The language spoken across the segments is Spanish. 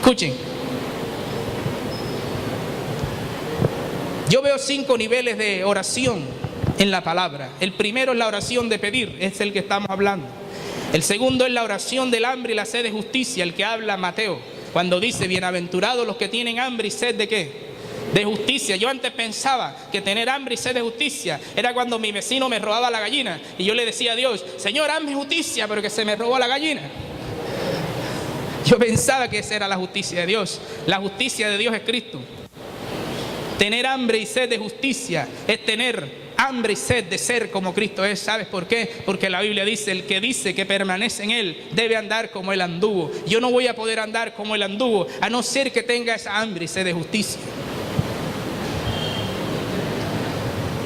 Escuchen. Yo veo 5 niveles de oración en la palabra. El primero es la oración de pedir, es el que estamos hablando. El segundo es la oración del hambre y la sed de justicia, el que habla Mateo, cuando dice, bienaventurados los que tienen hambre y sed de ¿qué? De justicia. Yo antes pensaba que tener hambre y sed de justicia era cuando mi vecino me robaba la gallina y yo le decía a Dios, Señor, hazme justicia, pero que se me robó la gallina. Yo pensaba que esa era la justicia de Dios. La justicia de Dios es Cristo. Tener hambre y sed de justicia es tener hambre y sed de ser como Cristo es. ¿Sabes por qué? Porque la Biblia dice, el que dice que permanece en Él debe andar como Él anduvo. Yo no voy a poder andar como Él anduvo a no ser que tenga esa hambre y sed de justicia.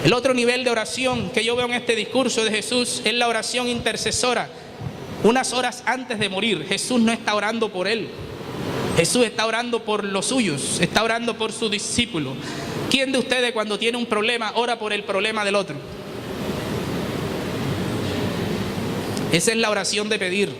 El otro nivel de oración que yo veo en este discurso de Jesús es la oración intercesora. Unas horas antes de morir, Jesús no está orando por Él. Jesús está orando por los suyos, está orando por su discípulo. ¿Quién de ustedes cuando tiene un problema ora por el problema del otro? Esa es la oración de pedir.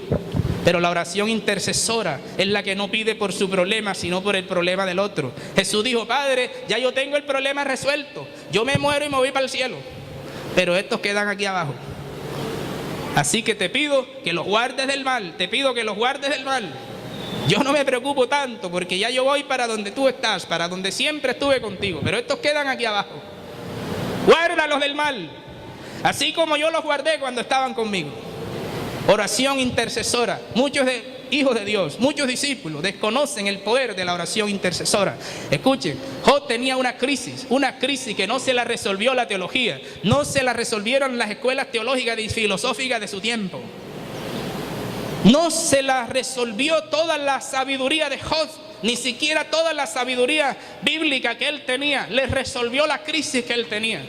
Pero la oración intercesora es la que no pide por su problema, sino por el problema del otro. Jesús dijo, Padre, ya yo tengo el problema resuelto. Yo me muero y me voy para el cielo. Pero estos quedan aquí abajo. Así que te pido que los guardes del mal. Te pido que los guardes del mal. Yo no me preocupo tanto porque ya yo voy para donde tú estás, para donde siempre estuve contigo. Pero estos quedan aquí abajo. Guárdalos del mal. Así como yo los guardé cuando estaban conmigo. Oración intercesora. Muchos hijos de Dios, muchos discípulos desconocen el poder de la oración intercesora. Escuchen, Job tenía una crisis que no se la resolvió la teología, no se la resolvieron las escuelas teológicas y filosóficas de su tiempo. No se la resolvió toda la sabiduría de Job, ni siquiera toda la sabiduría bíblica que él tenía, le resolvió la crisis que él tenía.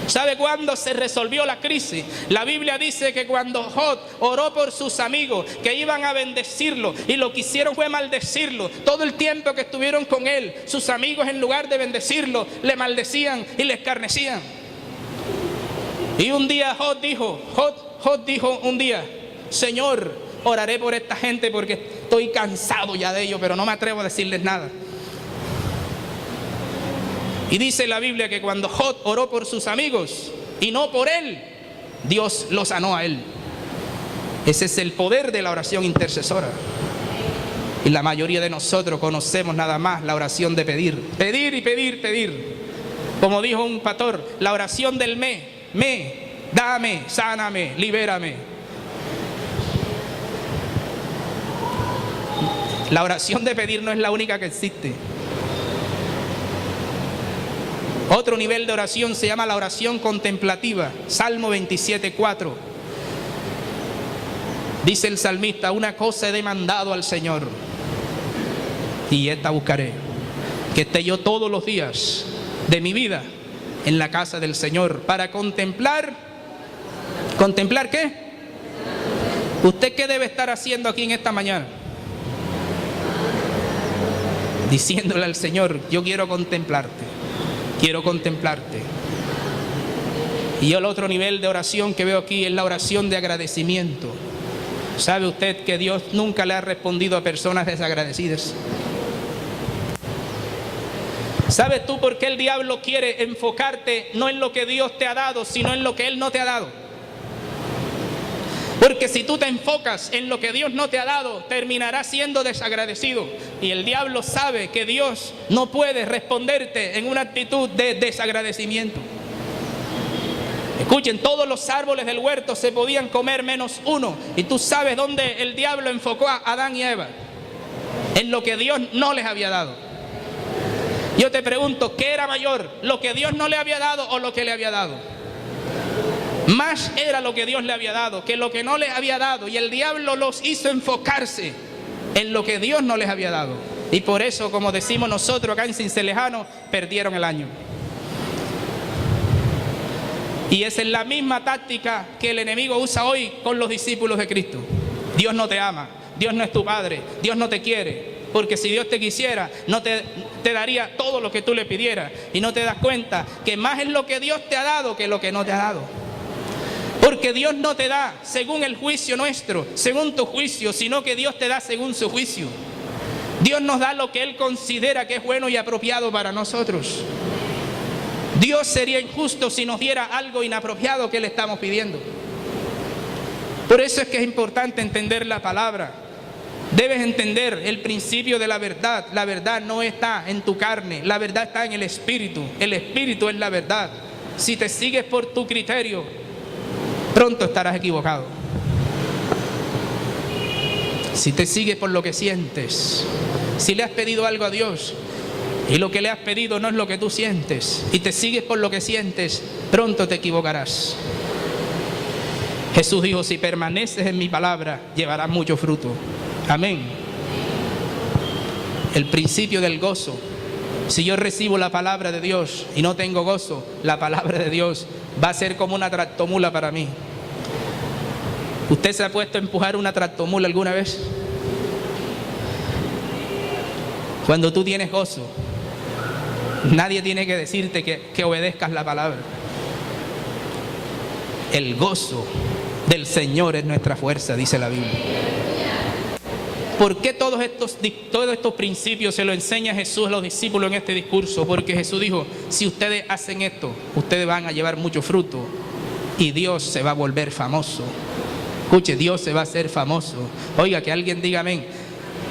¿Sabe cuándo se resolvió la crisis? La Biblia dice que cuando Job oró por sus amigos que iban a bendecirlo y lo que hicieron fue maldecirlo, todo el tiempo que estuvieron con él, sus amigos en lugar de bendecirlo, le maldecían y le escarnecían. Y un día Job dijo un día, Señor, oraré por esta gente porque estoy cansado ya de ellos, pero no me atrevo a decirles nada. Y dice la Biblia que cuando Job oró por sus amigos y no por él, Dios lo sanó a él. Ese es el poder de la oración intercesora. Y la mayoría de nosotros conocemos nada más la oración de pedir. Pedir y pedir, pedir. Como dijo un pastor, la oración del dame, sáname, libérame. La oración de pedir no es la única que existe. Otro nivel de oración se llama la oración contemplativa. Salmo 27:4. Dice el salmista, una cosa he demandado al Señor y esta buscaré, que esté yo todos los días de mi vida en la casa del Señor para contemplar. ¿Contemplar qué? ¿Usted qué debe estar haciendo aquí en esta mañana? Diciéndole al Señor, yo quiero contemplarte. Quiero contemplarte. Y el otro nivel de oración que veo aquí es la oración de agradecimiento. ¿Sabe usted que Dios nunca le ha respondido a personas desagradecidas? ¿Sabes tú por qué el diablo quiere enfocarte no en lo que Dios te ha dado, sino en lo que Él no te ha dado? Porque si tú te enfocas en lo que Dios no te ha dado, terminarás siendo desagradecido. Y el diablo sabe que Dios no puede responderte en una actitud de desagradecimiento. Escuchen, todos los árboles del huerto se podían comer menos uno. Y tú sabes dónde el diablo enfocó a Adán y Eva. En lo que Dios no les había dado. Yo te pregunto, ¿qué era mayor? ¿Lo que Dios no le había dado o lo que le había dado? Más era lo que Dios le había dado que lo que no les había dado. Y el diablo los hizo enfocarse en lo que Dios no les había dado. Y por eso, como decimos nosotros acá en Cincelejano, perdieron el año. Y esa es la misma táctica que el enemigo usa hoy con los discípulos de Cristo. Dios no te ama, Dios no es tu padre, Dios no te quiere. Porque si Dios te quisiera, no te daría todo lo que tú le pidieras. Y no te das cuenta que más es lo que Dios te ha dado que lo que no te ha dado. Porque Dios no te da según el juicio nuestro, según tu juicio, sino que Dios te da según su juicio. Dios nos da lo que Él considera que es bueno y apropiado para nosotros. Dios sería injusto si nos diera algo inapropiado que le estamos pidiendo. Por eso es que es importante entender la palabra. Debes entender el principio de la verdad. La verdad no está en tu carne, la verdad está en el Espíritu. El Espíritu es la verdad. Si te sigues por tu criterio, pronto estarás equivocado. Si te sigues por lo que sientes, si le has pedido algo a Dios y lo que le has pedido no es lo que tú sientes y te sigues por lo que sientes, pronto te equivocarás. Jesús dijo, si permaneces en mi palabra, llevarás mucho fruto. Amén. El principio del gozo. Si yo recibo la palabra de Dios y no tengo gozo, la palabra de Dios va a ser como una tractomula para mí. ¿Usted se ha puesto a empujar una tractomula alguna vez? Cuando tú tienes gozo, nadie tiene que decirte que obedezcas la palabra. El gozo del Señor es nuestra fuerza, dice la Biblia. ¿Por qué todos estos principios se los enseña Jesús a los discípulos en este discurso? Porque Jesús dijo, si ustedes hacen esto, ustedes van a llevar mucho fruto y Dios se va a volver famoso. Escuche, Dios se va a hacer famoso. Oiga, que alguien diga amén.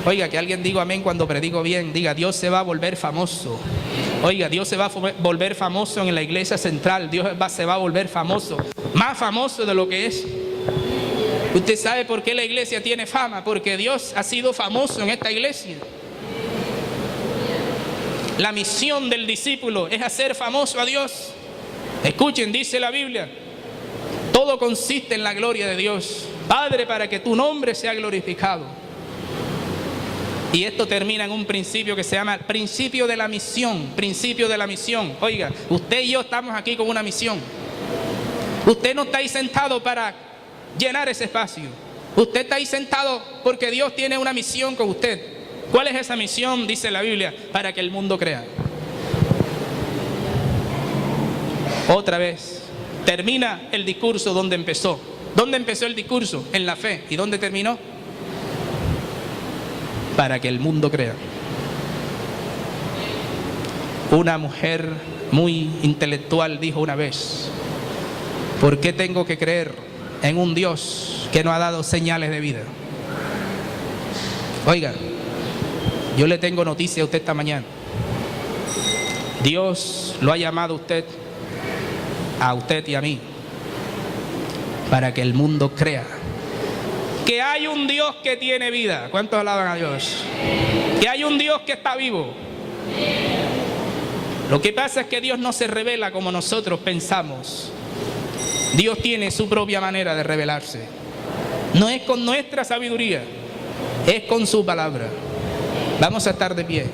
Oiga, que alguien diga amén cuando predico bien. Diga, Dios se va a volver famoso. Oiga, Dios se va a volver famoso en la iglesia central. Dios se va a volver famoso. Más famoso de lo que es. ¿Usted sabe por qué la iglesia tiene fama? Porque Dios ha sido famoso en esta iglesia. La misión del discípulo es hacer famoso a Dios. Escuchen, dice la Biblia, todo consiste en la gloria de Dios. Padre, para que tu nombre sea glorificado. Y esto termina en un principio que se llama principio de la misión. Principio de la misión. Oiga, usted y yo estamos aquí con una misión. Usted no está ahí sentado para llenar ese espacio. Usted está ahí sentado porque Dios tiene una misión con usted. ¿Cuál es esa misión? Dice la Biblia, para que el mundo crea. Otra vez, termina el discurso donde empezó. ¿Dónde empezó el discurso? En la fe. ¿Y dónde terminó? Para que el mundo crea. Una mujer muy intelectual dijo una vez, ¿por qué tengo que creer en un Dios que no ha dado señales de vida? Oiga, yo le tengo noticia a usted esta mañana. Dios lo ha llamado a usted y a mí, para que el mundo crea que hay un Dios que tiene vida. ¿Cuántos alaban a Dios? Que hay un Dios que está vivo. Lo que pasa es que Dios no se revela como nosotros pensamos. Dios tiene su propia manera de revelarse. No es con nuestra sabiduría, es con su palabra. Vamos a estar de pie.